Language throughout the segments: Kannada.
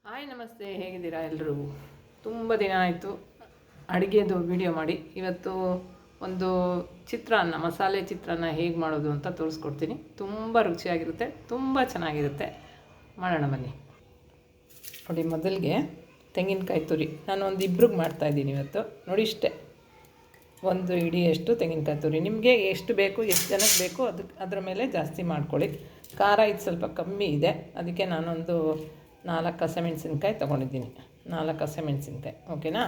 ಹಾಯ್ ನಮಸ್ತೆ, ಹೇಗಿದ್ದೀರಾ ಎಲ್ಲರೂ? ತುಂಬ ದಿನ ಆಯಿತು ಅಡುಗೆದು ವಿಡಿಯೋ ಮಾಡಿ. ಇವತ್ತು ಒಂದು ಚಿತ್ರಾನ್ನ, ಮಸಾಲೆ ಚಿತ್ರಾನ್ನ ಹೇಗೆ ಮಾಡೋದು ಅಂತ ತೋರಿಸ್ಕೊಡ್ತೀನಿ. ತುಂಬ ರುಚಿಯಾಗಿರುತ್ತೆ, ತುಂಬ ಚೆನ್ನಾಗಿರುತ್ತೆ. ಮಾಡೋಣ ಬನ್ನಿ. ನೋಡಿ, ಮೊದಲಿಗೆ ತೆಂಗಿನಕಾಯಿ ತುರಿ ನಾನು ಒಂದು ಇಬ್ರಿಗೆ ಮಾಡ್ತಾಯಿದ್ದೀನಿ ಇವತ್ತು. ನೋಡಿ, ಇಷ್ಟೇ ಒಂದು ಇಡಿಯಷ್ಟು ತೆಂಗಿನಕಾಯಿ ತುರಿ. ನಿಮಗೆ ಎಷ್ಟು ಬೇಕು, ಎಷ್ಟು ಜನಕ್ಕೆ ಬೇಕು ಅದರ ಮೇಲೆ ಜಾಸ್ತಿ ಮಾಡ್ಕೊಳ್ಳಿ. ಖಾರ ಇದು ಸ್ವಲ್ಪ ಕಮ್ಮಿ ಇದೆ, ಅದಕ್ಕೆ ನಾನೊಂದು 4 ಹಸಿಮೆಣಸಿನ್ಕಾಯಿ ತೊಗೊಂಡಿದ್ದೀನಿ. 4 ಹಸಿಮೆಣಸಿನ್ಕಾಯಿ, ಓಕೆನಾ?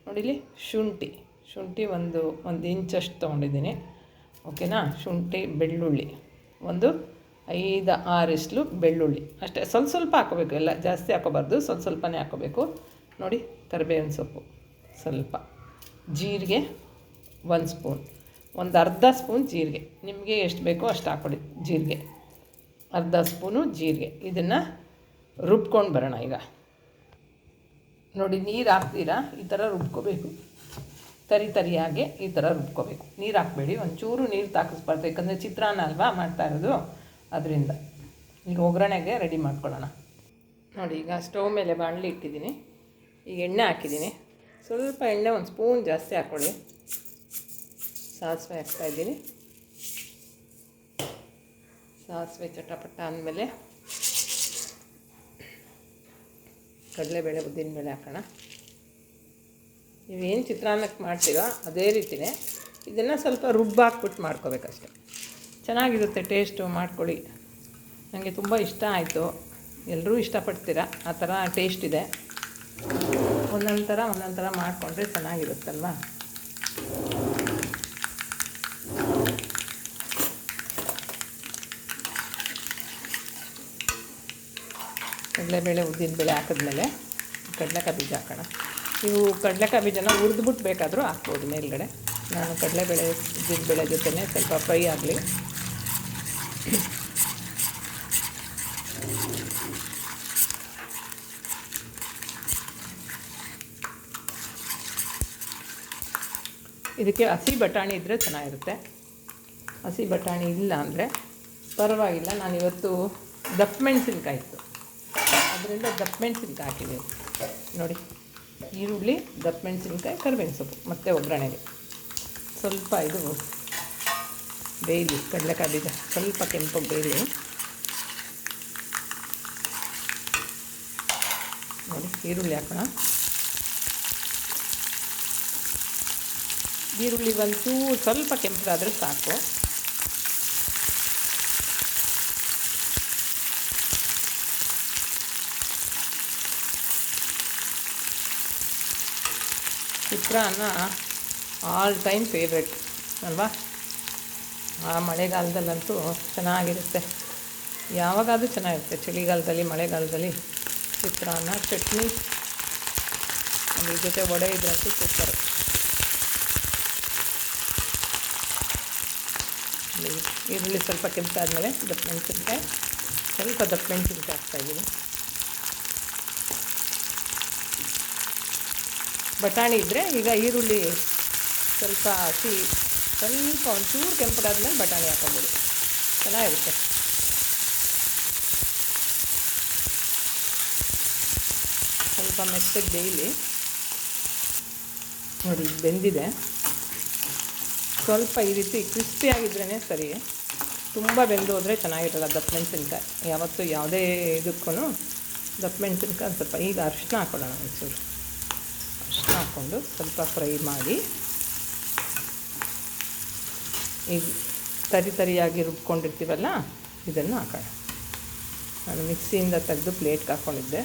ನೋಡಿಲಿ, ಶುಂಠಿ ಒಂದು ಇಂಚಷ್ಟು ತೊಗೊಂಡಿದ್ದೀನಿ, ಓಕೆನಾ? ಶುಂಠಿ, ಬೆಳ್ಳುಳ್ಳಿ ಒಂದು 5-6 ಇಸ್ಲು ಬೆಳ್ಳುಳ್ಳಿ ಅಷ್ಟೇ. ಸ್ವಲ್ಪ ಹಾಕೋಬೇಕು, ಎಲ್ಲ ಜಾಸ್ತಿ ಹಾಕೋಬಾರ್ದು, ಸ್ವಲ್ಪನೇ ಹಾಕೋಬೇಕು. ನೋಡಿ, ಕರಿಬೇವಿನ ಸೊಪ್ಪು ಸ್ವಲ್ಪ, ಜೀರಿಗೆ 1 ಸ್ಪೂನ್, ಒಂದು ಅರ್ಧ ಸ್ಪೂನ್ ಜೀರಿಗೆ. ನಿಮಗೆ ಎಷ್ಟು ಬೇಕೋ ಅಷ್ಟು ಹಾಕ್ಕೊಳ್ಳಿ. ಜೀರಿಗೆ ಅರ್ಧ ಸ್ಪೂನು ಜೀರಿಗೆ. ಇದನ್ನು ರುಬ್ಕೊಂಡು ಬರೋಣ. ಈಗ ನೋಡಿ, ನೀರು ಹಾಕ್ತೀರಾ ಈ ಥರ ರುಬ್ಕೋಬೇಕು, ತರಿಯಾಗೆ ಈ ಥರ ರುಬ್ಕೋಬೇಕು. ನೀರು ಹಾಕಬೇಡಿ, ಒಂಚೂರು ನೀರು ತಾಕಿಸ್ಬಾರ್ದು, ಯಾಕಂದರೆ ಚಿತ್ರಾನ್ನ ಅಲ್ವಾ ಮಾಡ್ತಾ ಇರೋದು, ಅದರಿಂದ. ಈಗ ಒಗ್ಗರಣೆಗೆ ರೆಡಿ ಮಾಡ್ಕೊಳ್ಳೋಣ. ನೋಡಿ, ಈಗ ಸ್ಟವ್ ಮೇಲೆ ಬಾಣಲಿ ಇಟ್ಟಿದ್ದೀನಿ. ಈಗ ಎಣ್ಣೆ ಹಾಕಿದ್ದೀನಿ. ಸ್ವಲ್ಪ ಎಣ್ಣೆ, 1 ಸ್ಪೂನ್ ಜಾಸ್ತಿ ಹಾಕ್ಕೊಳ್ಳಿ. ಸಾಸಿವೆ ಹಾಕ್ತಾಯಿದ್ದೀನಿ. ಸಾಸಿವೆ ಚಟಪಟ ಅಂದಮೇಲೆ ಕಡಲೆಬೇಳೆ, ಉದ್ದಿನಬೇಳೆ ಹಾಕೋಣ. ನೀವೇನು ಚಿತ್ರಾನ್ನಕ್ಕೆ ಮಾಡ್ತೀರೋ ಅದೇ ರೀತಿಯೇ ಇದನ್ನು ಸ್ವಲ್ಪ ರುಬ್ಬಾಕ್ಬಿಟ್ಟು ಮಾಡ್ಕೋಬೇಕಷ್ಟೆ. ಚೆನ್ನಾಗಿರುತ್ತೆ ಟೇಸ್ಟು, ಮಾಡ್ಕೊಳ್ಳಿ. ನನಗೆ ತುಂಬ ಇಷ್ಟ ಆಯಿತು, ಎಲ್ಲರೂ ಇಷ್ಟಪಡ್ತೀರ, ಆ ಥರ ಟೇಸ್ಟ್ ಇದೆ. ಒಂದೊಂದು ಥರ ಮಾಡಿಕೊಂಡ್ರೆ ಚೆನ್ನಾಗಿರುತ್ತಲ್ವ. ಕಡಲೆಬೇಳೆ, ಉದ್ದಿನಬೇಳೆ ಹಾಕಿದ್ಮೇಲೆ ಕಡಲೆಕಾಯಿ ಬೀಜ ಹಾಕೋಣ. ನೀವು ಕಡಲೆಕಾಯಿ ಬೀಜನ ಹುರಿದ್ಬಿಟ್ಟು ಬೇಕಾದರೂ ಹಾಕ್ಬೋದು ಮೇಲ್ಗಡೆ. ನಾನು ಕಡಲೆಬೇಳೆ, ಉದ್ದಿನಬೇಳೆ ಜೊತೆನೇ ಸ್ವಲ್ಪ ಫ್ರೈ ಆಗಲಿ. ಇದಕ್ಕೆ ಹಸಿ ಬಟಾಣಿ ಇದ್ದರೆ ಚೆನ್ನಾಗಿರುತ್ತೆ. ಹಸಿ ಬಟಾಣಿ ಇಲ್ಲ ಅಂದರೆ ಪರವಾಗಿಲ್ಲ. ನಾನಿವತ್ತು ದಪ್ಪ ಮೆಣಸಿನ್ಕಾಯಿ ಇತ್ತು, ಅದರಿಂದ ದಪ್ಪ ಮೆಣಸಿನ್ಕಾಯಿ ಹಾಕಿದ್ದೀನಿ. ನೋಡಿ, ಈರುಳ್ಳಿ, ದಪ್ಪ ಮೆಣಸಿನ್ಕಾಯಿ, ಕರಿಬೇವಿನ ಸೊಪ್ಪು, ಮತ್ತು ಒಗ್ಗರಣೆಗೆ ಸ್ವಲ್ಪ ಇದು ಬೇಯಲಿ. ಕಡಲೆಕಾಯಿ ಬೀಜ ಸ್ವಲ್ಪ ಕೆಂಪಗೆ ಬೇಯಲಿ. ನೋಡಿ, ಈರುಳ್ಳಿ ಹಾಕೋಣ. ಈರುಳ್ಳಿ ಒಂಚೂರು ಸ್ವಲ್ಪ ಕೆಂಪಗಾದರೆ ಸಾಕು. ಚಿತ್ರಾನ್ನ ಆಲ್ ಟೈಮ್ ಫೇವ್ರೆಟ್ ಅಲ್ವಾ? ಆ ಮಳೆಗಾಲದಲ್ಲಂತೂ ಚೆನ್ನಾಗಿರುತ್ತೆ, ಯಾವಾಗಾದರೂ ಚೆನ್ನಾಗಿರುತ್ತೆ. ಚಳಿಗಾಲದಲ್ಲಿ, ಮಳೆಗಾಲದಲ್ಲಿ ಚಿತ್ರಾನ್ನ, ಚಟ್ನಿ, ಅದ್ರ ಜೊತೆ ವಡೆ ಇದ್ರಂತೂ ಸೂಪರ್. ಈರುಳ್ಳಿ ಸ್ವಲ್ಪ ಕೆಂಪಾದಮೇಲೆ ದಪ್ಪ ಮೆಣಸಿನ್ಕಾಯಿ, ಸ್ವಲ್ಪ ದಪ್ಪ ಮೆಣಸಿನ್ಕಾಯಿ ಹಾಕ್ತಾಯಿದ್ದೀನಿ. ಬಟಾಣಿ ಇದ್ದರೆ ಈಗ ಈರುಳ್ಳಿ ಸ್ವಲ್ಪ ಹಸಿ, ಸ್ವಲ್ಪ ಒಂಚೂರು ಕೆಂಪಗಾದ್ಮೇಲೆ ಬಟಾಣಿ ಹಾಕೋಬೋದು, ಚೆನ್ನಾಗಿರುತ್ತೆ. ಸ್ವಲ್ಪ ಮೆತ್ತಗೆ ಬೇಯಲಿ. ನೋಡಿ, ಬೆಂದಿದೆ. ಸ್ವಲ್ಪ ಈ ರೀತಿ ಕ್ರಿಸ್ಪಿಯಾಗಿದ್ರೇ ಸರಿ, ತುಂಬ ಬೆಂದು ಹೋದರೆ ಚೆನ್ನಾಗಿರಲ್ಲ. ದಪ್ಪ ಮೆಣಸಿನ್ಕಾಯಿ ಯಾವತ್ತೂ ಯಾವುದೇ ಇದಕ್ಕೂ ದಪ್ಪ ಮೆಣಸಿನ್ಕಾಯಿ ಸ್ವಲ್ಪ. ಈಗ ಅರಿಶಿನ ಹಾಕೊಳ್ಳೋಣ, ಒಂಚೂರು ಅರಿಶಿನ ಹಾಕ್ಕೊಂಡು ಸ್ವಲ್ಪ ಫ್ರೈ ಮಾಡಿ, ಈಗ ತರಿಯಾಗಿ ರುಬ್ಕೊಂಡಿರ್ತೀವಲ್ಲ ಇದನ್ನು ಹಾಕೋಣ. ನಾನು ಮಿಕ್ಸಿಯಿಂದ ತೆಗೆದು ಪ್ಲೇಟ್ಗೆ ಹಾಕ್ಕೊಂಡಿದ್ದೆ.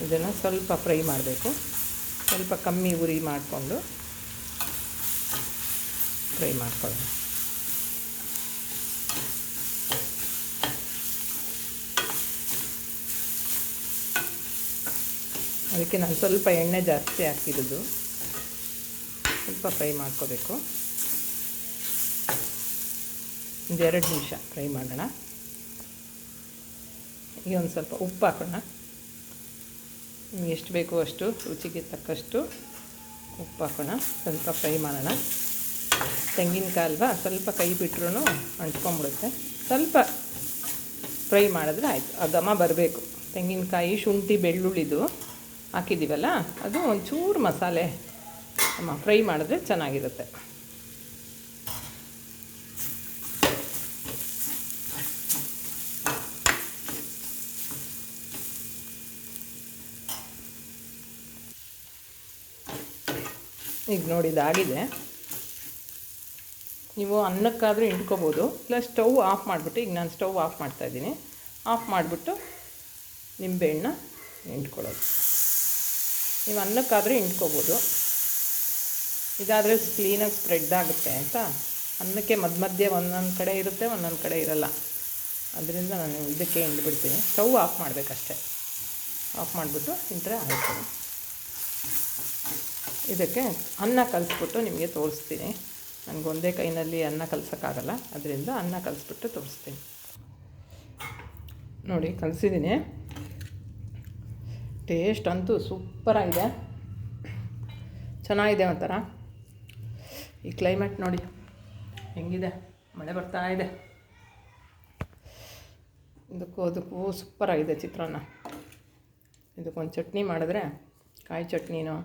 ಇದನ್ನು ಸ್ವಲ್ಪ ಫ್ರೈ ಮಾಡಬೇಕು, ಸ್ವಲ್ಪ ಕಮ್ಮಿ ಉರಿ ಮಾಡಿಕೊಂಡು ಫ್ರೈ ಮಾಡ್ಕೊಳ್ಳೋಣ. ಅದಕ್ಕೆ ನಾನು ಸ್ವಲ್ಪ ಎಣ್ಣೆ ಜಾಸ್ತಿ ಹಾಕಿರೋದು. ಸ್ವಲ್ಪ ಫ್ರೈ ಮಾಡ್ಕೋಬೇಕು, 1-2 ನಿಮಿಷ ಫ್ರೈ ಮಾಡೋಣ. ಈಗ ಒಂದು ಸ್ವಲ್ಪ ಉಪ್ಪು ಹಾಕೋಣ. ನಿಮ್ಗೆ ಎಷ್ಟು ಬೇಕೋ ಅಷ್ಟು, ರುಚಿಗೆ ತಕ್ಕಷ್ಟು ಉಪ್ಪು ಹಾಕೋಣ. ಸ್ವಲ್ಪ ಫ್ರೈ ಮಾಡೋಣ. ತೆಂಗಿನಕಾಯಿ ಅಲ್ವಾ, ಸ್ವಲ್ಪ ಕೈ ಬಿಟ್ರೂ ಅಂಟ್ಕೊಂಬಿಡುತ್ತೆ. ಸ್ವಲ್ಪ ಫ್ರೈ ಮಾಡಿದ್ರೆ ಆಯಿತು. ಆ ಘಮ ಬರಬೇಕು. ತೆಂಗಿನಕಾಯಿ, ಶುಂಠಿ, ಬೆಳ್ಳುಳ್ಳಿದು ಹಾಕಿದ್ದೀವಲ್ಲ, ಅದು ಒಂಚೂರು ಮಸಾಲೆ ಫ್ರೈ ಮಾಡಿದ್ರೆ ಚೆನ್ನಾಗಿರುತ್ತೆ. ಈಗ ನೋಡಿ ಇದಾಗಿದೆ. ನೀವು ಅನ್ನಕ್ಕಾದರೂ ಹಿಂಡ್ಕೋಬೋದು, ಇಲ್ಲ ಸ್ಟವ್ ಆಫ್ ಮಾಡಿಬಿಟ್ಟು, ಈಗ ನಾನು ಸ್ಟವ್ ಆಫ್ ಮಾಡ್ತಾಯಿದ್ದೀನಿ. ಆಫ್ ಮಾಡಿಬಿಟ್ಟು ನಿಂಬೆಹಣ್ಣು ಹಿಂಡ್ಕೊಳ್ಳೋದು. ನೀವು ಅನ್ನಕ್ಕಾದರೆ ಹಿಂಡ್ಕೋಬೋದು. ಇದಾದರೆ ಕ್ಲೀನಾಗಿ ಸ್ಪ್ರೆಡ್ ಆಗುತ್ತೆ ಅಂತ. ಅನ್ನಕ್ಕೆ ಮಧ್ಯೆ ಒಂದೊಂದು ಕಡೆ ಇರುತ್ತೆ, ಒಂದೊಂದು ಕಡೆ ಇರಲ್ಲ. ಅದರಿಂದ ನಾನು ಇದಕ್ಕೆ ಹಿಂಡ್ಬಿಡ್ತೀನಿ. ಸ್ಟವ್ ಆಫ್ ಮಾಡಬೇಕಷ್ಟೆ. ಆಫ್ ಮಾಡಿಬಿಟ್ಟು ಹಿಂಡ್ರೆ ಆಯಿತು. ಇದಕ್ಕೆ ಅನ್ನ ಕಲಿಸ್ಬಿಟ್ಟು ನಿಮಗೆ ತೋರಿಸ್ತೀನಿ. ನನಗೊಂದೇ ಕೈನಲ್ಲಿ ಅನ್ನ ಕಲಸೋಕ್ಕಾಗಲ್ಲ, ಅದರಿಂದ ಅನ್ನ ಕಲಿಸ್ಬಿಟ್ಟು ತೋರಿಸ್ತೀನಿ. ನೋಡಿ ಕಲಿಸಿದ್ದೀನಿ. ಟೇಸ್ಟ್ ಅಂತೂ ಸೂಪರಾಗಿದೆ, ಚೆನ್ನಾಗಿದೆ. ಒಂಥರ ಈ ಕ್ಲೈಮೇಟ್ ನೋಡಿ ಹೆಂಗಿದೆ, ಮಳೆ ಬರ್ತಾ ಇದೆ. ಅದಕ್ಕೂ ಸೂಪರಾಗಿದೆ ಚಿತ್ರಾನ್ನ. ಇದಕ್ಕೊಂದು ಚಟ್ನಿ ಮಾಡಿದ್ರೆ, ಕಾಯಿ ಚಟ್ನಿನೋ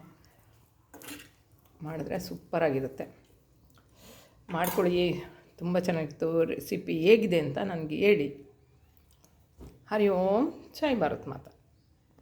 ಮಾಡಿದ್ರೆ ಸೂಪರಾಗಿರುತ್ತೆ. ಮಾಡ್ಕೊಳ್ಳಿ, ತುಂಬ ಚೆನ್ನಾಗಿತ್ತು. ರೆಸಿಪಿ ಹೇಗಿದೆ ಅಂತ ನನಗೆ ಹೇಳಿ. ಹರಿ ಓಂ, ಜೈ ಭಾರತ್ ಮಾತಾ.